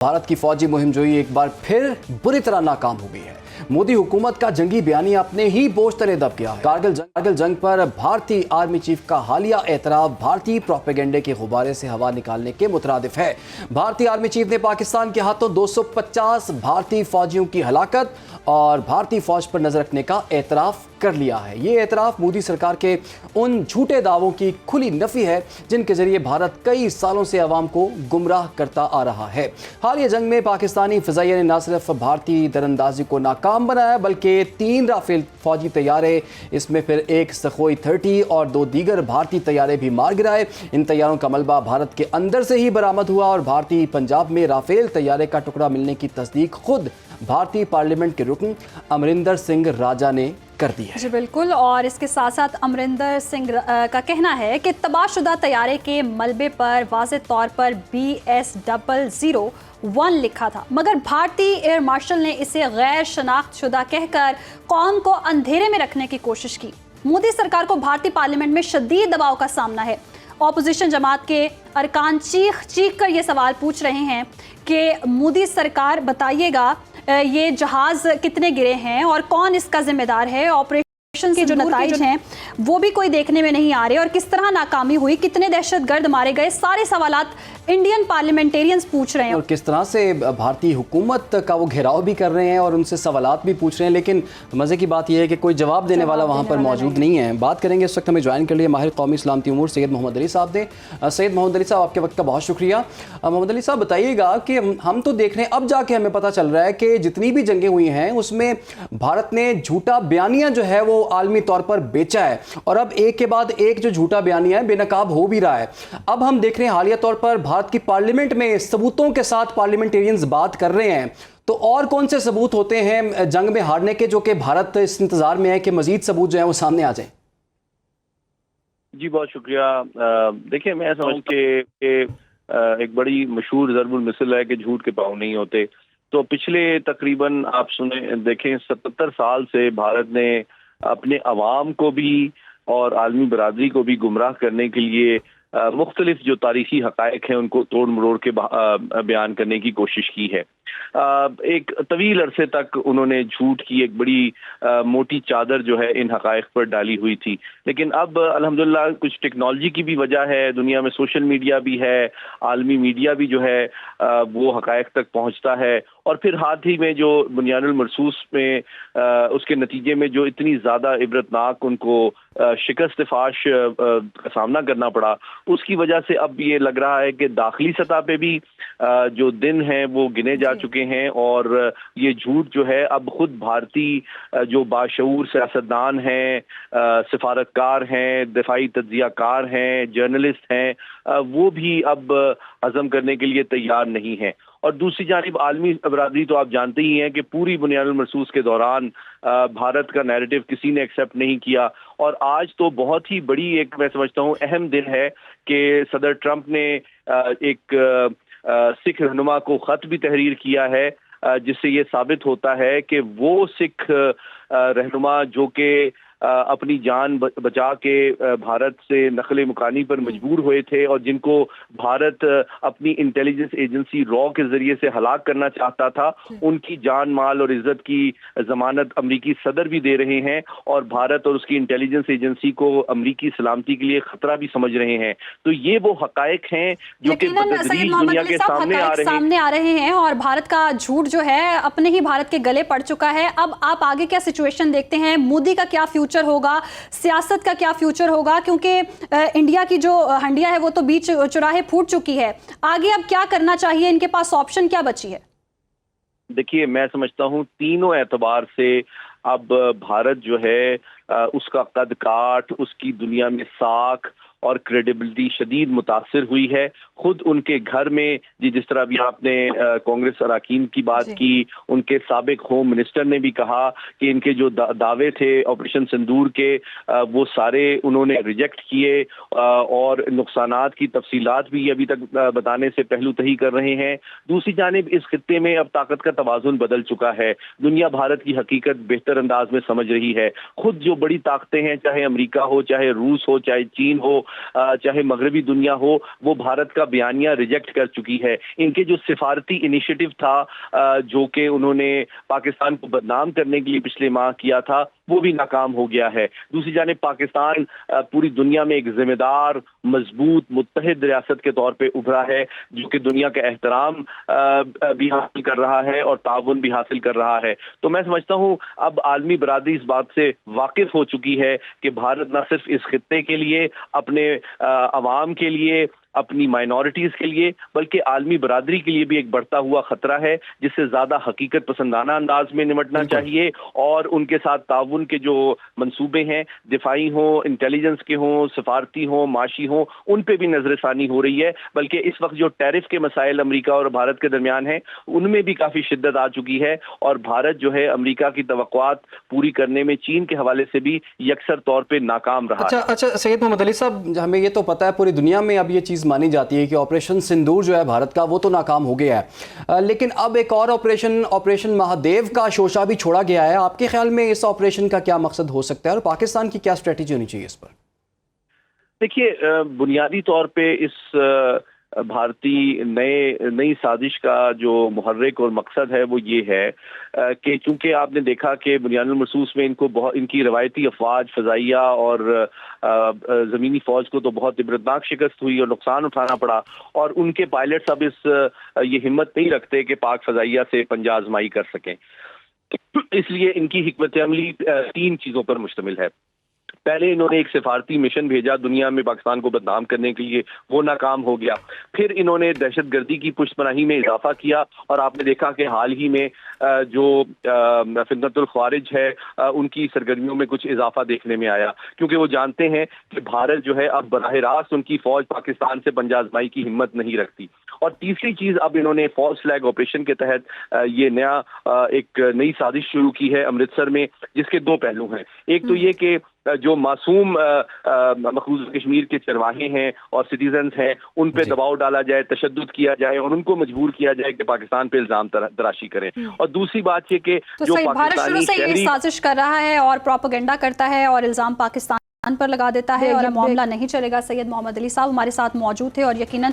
भारत की फौजी मुहिमजोई एक बार फिर बुरी तरह नाकाम हो गई है। मोदी हुकूमत का जंगी बयानी अपने ही बोझ तले दब गया है। कारगिल जंग पर भारतीय आर्मी चीफ का हालिया एतराफ भारतीय प्रोपेगेंडे के गुब्बारे से हवा निकालने के मुतरादिफ है। भारतीय आर्मी चीफ ने पाकिस्तान के हाथों 250 भारतीय फौजियों की हलाकत और भारतीय फौज पर नजर रखने का एतराफ कर लिया है। ये एतराफ मोदी सरकार के उन झूठे दावों की खुली नफी है जिनके जरिए भारत कई सालों से अवाम को गुमराह करता आ रहा है। हालिया जंग में पाकिस्तानी फिजाइया ने न सिर्फ भारतीय दरअंदाजी को नाकाम बनाया बल्कि 3 राफेल फौजी तैयारे, इसमें फिर एक सखोई 30 और 2 दीगर भारतीय तैयारे भी मार गिराए। इन तैयारों का मलबा भारत के अंदर से ही बरामद हुआ और भारतीय पंजाब में राफेल तैयारे का टुकड़ा मिलने की तस्दीक खुद भारतीय पार्लियामेंट के रुकन अमरिंदर सिंह राजा ने कर दी है। जी बिल्कुल, और इसके साथ साथ अमरिंदर सिंह का कहना है कि तबाहशुदा तैयारे के मलबे पर वाज़े तौर पर BS001 लिखा था, मगर भारतीय एयर मार्शल ने इसे गैर शनाख्तशुदा कहकर कौम को अंधेरे में रखने की कोशिश की। मोदी सरकार को भारतीय पार्लियामेंट में शदीद दबाव का सामना है। ऑपोजिशन जमात के अरकान चीख चीख कर ये सवाल पूछ रहे हैं कि मोदी सरकार बताइएगा ये जहाज कितने गिरे हैं और कौन इसका जिम्मेदार है। ऑपरेशन के जो नतीजे हैं वो भी कोई देखने में नहीं आ रहे और किस तरह नाकामी हुई, कितने दहशतगर्द मारे गए, सारे सवालात इंडियन पार्लियामेंटेरियंस पूछ रहे हैं और किस तरह से भारतीय हुकूमत का वो घेराव भी कर रहे हैं और उनसे सवालात भी पूछ रहे हैं। लेकिन मज़े की बात यह है कि कोई जवाब देने वाला वहाँ पर मौजूद नहीं है। बात करेंगे इस वक्त हमें ज्वाइन कर लिए माहिर कौमी सलामती उमूर सैयद मोहम्मद अली साहब ने। सैयद मोहम्मद अली साहब, आपके वक्त का बहुत शुक्रिया। मोहम्मद अली साहब, बताइएगा कि हम तो देख रहे हैं, अब जाके हमें पता चल रहा है कि जितनी भी जंगें हुई हैं उसमें भारत ने झूठा बयानिया जो है वो आलमी तौर पर बेचा है और अब एक के बाद एक जो झूठा बयानिया है बेनकाब हो भी रहा है। अब हम देख रहे हैं हालिया तौर पर भारत की पार्लियामेंट में सबूतों के साथ पार्लियामेंटेरियंस बात कर रहे हैं, तो और कौन से सबूत होते हैं जंग में हारने के जो कि भारत इस इंतजार में है कि मजीद सबूत जो है वो सामने आ जाए? जी बहुत शुक्रिया। देखिए, मैं समझ के एक बड़ी मशहूर ज़रबुल मिसल है कि झूठ के पाँव नहीं होते। तो पिछले तकरीबन आप देखें 77 साल से भारत ने अपने अवाम को भी और आलमी बरादरी को भी गुमराह करने के लिए मुख्तलिफ जो तारीखी हक़ाइक़ हैं उनको तोड़ मरोड़ के बयान करने की कोशिश की है। एक तवील अरसे तक उन्होंने झूठ की एक बड़ी मोटी चादर जो है इन हक़ाइक़ पर डाली हुई थी, लेकिन अब अल्हम्दुलिल्लाह कुछ टेक्नोलॉजी की भी वजह है, दुनिया में सोशल मीडिया भी है, आलमी मीडिया भी जो है वो हक़ाइक़ तक पहुँचता है और फिर हाथ ही में जो बुनियानुल मरसूस में उसके नतीजे में जो इतनी ज़्यादा इबरतनाक उनको शिकस्त फाश का सामना करना पड़ा, उसकी वजह से अब ये लग रहा है कि दाखिली सतह पे भी जो दिन हैं वो गिने जा चुके हैं और ये झूठ जो है अब खुद भारतीय जो बाशऊर सियासतदान हैं, सिफारतकार हैं, दिफाई तज्जियाकार हैं, जर्नलिस्ट हैं, वो भी अब हजम करने के लिए तैयार नहीं हैं। और दूसरी जानिब आलमी बरादरी तो आप जानते ही हैं कि पूरी बुनियानुल मरसूस के दौरान भारत का नैरेटिव किसी ने एक्सेप्ट नहीं किया और आज तो बहुत ही बड़ी एक मैं समझता हूँ अहम दिन है कि सदर ट्रंप ने एक सिख रहनुमा को खत भी तहरीर किया है जिससे ये साबित होता है कि वो सिख रहनुमा जो कि अपनी जान बचा के भारत से नकल मुकानी पर मजबूर हुए थे और जिनको भारत अपनी इंटेलिजेंस एजेंसी रॉ के जरिए से हलाक करना चाहता था, उनकी जान माल और इज्जत की जमानत अमरीकी सदर भी दे रहे हैं और भारत और उसकी इंटेलिजेंस एजेंसी को अमरीकी सलामती के लिए खतरा भी समझ रहे हैं। तो ये वो हक़ाइक़ हैं जो कि दुनिया के सामने आ रहे हैं और भारत का झूठ जो है अपने ही भारत के गले पड़ चुका है। अब आप आगे क्या सिचुएशन देखते हैं? मोदी का क्या फ्यूचर होगा, सियासत का क्या फ्यूचर होगा, क्योंकि इंडिया की जो हंडिया है वो तो बीच चौराहे फूट चुकी है। आगे अब क्या करना चाहिए, इनके पास ऑप्शन क्या बची है? देखिए, मैं समझता हूँ तीनों एतबार से अब भारत जो है उसका कद काठ, उसकी दुनिया में साख और क्रेडिबिलिटी शदीद मुतासिर हुई है। खुद उनके घर में जिस तरह भी आपने कांग्रेस अरकान की बात की, उनके साबिक होम मिनिस्टर ने भी कहा कि इनके जो दावे थे ऑपरेशन सिंदूर के वो सारे उन्होंने रिजेक्ट किए और नुकसानात की तफसीलात भी अभी तक बताने से पहलू तही कर रहे हैं। दूसरी जानिब इस खित्ते में अब ताकत का तवाज़ुन बदल चुका है। दुनिया भारत की हकीकत बेहतर अंदाज में समझ रही है। खुद जो बड़ी ताकतें हैं, चाहे अमेरिका हो, चाहे रूस हो, चाहे चीन हो, चाहे मगरबी दुनिया हो, वो भारत का بیانیہ ریجیکٹ کر چکی ہے. ان کے جو سفارتی انیشیٹو تھا جو کہ انہوں نے پاکستان کو بدنام کرنے کے لیے پچھلے ماہ کیا تھا وہ بھی ناکام ہو گیا ہے. دوسری جانب پاکستان پوری دنیا میں ایک ذمہ دار مضبوط متحد ریاست کے طور پہ ابھرا ہے جو کہ دنیا کا احترام بھی حاصل کر رہا ہے اور تعاون بھی حاصل کر رہا ہے. تو میں سمجھتا ہوں اب عالمی برادری اس بات سے واقف ہو چکی ہے کہ بھارت نہ صرف اس خطے کے لیے اپنے عوام کے لیے اپنی مائنورٹیز کے لیے بلکہ عالمی برادری کے لیے بھی ایک بڑھتا ہوا خطرہ ہے جس سے زیادہ حقیقت پسندانہ انداز میں نمٹنا چاہیے اور ان کے ساتھ تعاون کے جو منصوبے ہیں دفاعی ہوں انٹیلیجنس کے ہوں سفارتی ہوں معاشی ہوں ان پہ بھی نظر ثانی ہو رہی ہے. بلکہ اس وقت جو ٹیرف کے مسائل امریکہ اور بھارت کے درمیان ہیں ان میں بھی کافی شدت آ چکی ہے اور بھارت جو ہے امریکہ کی توقعات پوری کرنے میں چین کے حوالے سے بھی یکسر طور پہ ناکام رہا ہے. اچھا سید محمد علی صاحب ہمیں یہ تو پتہ ہے پوری دنیا میں اب یہ چیز مانی جاتی ہے کہ آپریشن سندور جو ہے بھارت کا وہ تو ناکام ہو گیا ہے لیکن اب ایک اور آپریشن مہادیو کا شوشہ بھی چھوڑا گیا ہے. آپ کے خیال میں اس آپریشن کا کیا مقصد ہو سکتا ہے اور پاکستان کی کیا اسٹریٹجی ہونی چاہیے اس پر؟ دیکھیے بنیادی طور پہ اس بھارتی نئی سازش کا جو محرک اور مقصد ہے وہ یہ ہے کہ چونکہ آپ نے دیکھا کہ بنیاد المرصوص میں ان کی روایتی افواج فضائیہ اور زمینی فوج کو تو بہت عبرتناک شکست ہوئی اور نقصان اٹھانا پڑا اور ان کے پائلٹس اب یہ ہمت نہیں رکھتے کہ پاک فضائیہ سے پنجہ آزمائی کر سکیں. اس لیے ان کی حکمت عملی 3 چیزوں پر مشتمل ہے. پہلے انہوں نے ایک سفارتی مشن بھیجا دنیا میں پاکستان کو بدنام کرنے کے لیے وہ ناکام ہو گیا. پھر انہوں نے دہشت گردی کی پشت پناہی میں اضافہ کیا اور آپ نے دیکھا کہ حال ہی میں جو فتنۃ الخوارج ہے ان کی سرگرمیوں میں کچھ اضافہ دیکھنے میں آیا کیونکہ وہ جانتے ہیں کہ بھارت جو ہے اب براہ راست ان کی فوج پاکستان سے پنجہ آزمائی کی ہمت نہیں رکھتی. اور تیسری چیز اب انہوں نے فالس فلیگ آپریشن کے تحت یہ ایک نئی سازش شروع کی ہے امرتسر میں جس کے 2 پہلو ہیں. ایک تو یہ کہ جو معصوم مقبوضہ کشمیر کے چرواہے ہیں اور سٹیزنز ہیں ان پہ دباؤ ڈالا جائے تشدد کیا جائے اور ان کو مجبور کیا جائے کہ پاکستان پہ الزام تراشی کریں. اور دوسری بات یہ کہ جو بھارت شروع سے یہ سازش کر رہا ہے اور پروپیگنڈا کرتا ہے اور الزام پاکستان پر لگا دیتا ہے اور معاملہ نہیں چلے گا. سید محمد علی صاحب ہمارے ساتھ موجود تھے اور یقیناً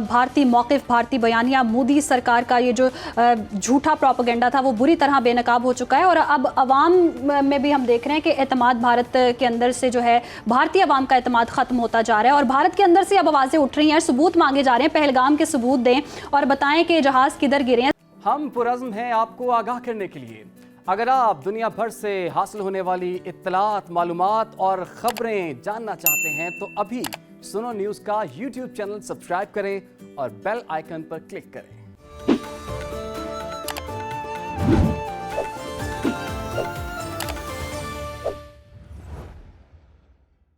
بھارتی موقف بھارتی بیانیہ مودی سرکار کا یہ جو جھوٹا پروپیگنڈا تھا وہ بری طرح بے نقاب ہو چکا ہے اور اب عوام میں بھی ہم دیکھ رہے ہیں کہ اعتماد بھارت کے اندر سے جو ہے بھارتی عوام کا اعتماد ختم ہوتا جا رہا ہے اور بھارت کے اندر سے اب آوازیں اٹھ رہی ہیں ثبوت مانگے جا رہے ہیں. پہلگام کے ثبوت دیں اور بتائیں کہ جہاز کدھر گرے ہیں. ہم پرعزم ہیں آپ کو آگاہ کرنے کے لیے. اگر آپ دنیا بھر سے حاصل ہونے والی اطلاعات معلومات اور خبریں جاننا چاہتے ہیں تو ابھی سنو نیوز کا YouTube چینل سبسکرائب کریں اور بیل آئیکن پر کلک کریں.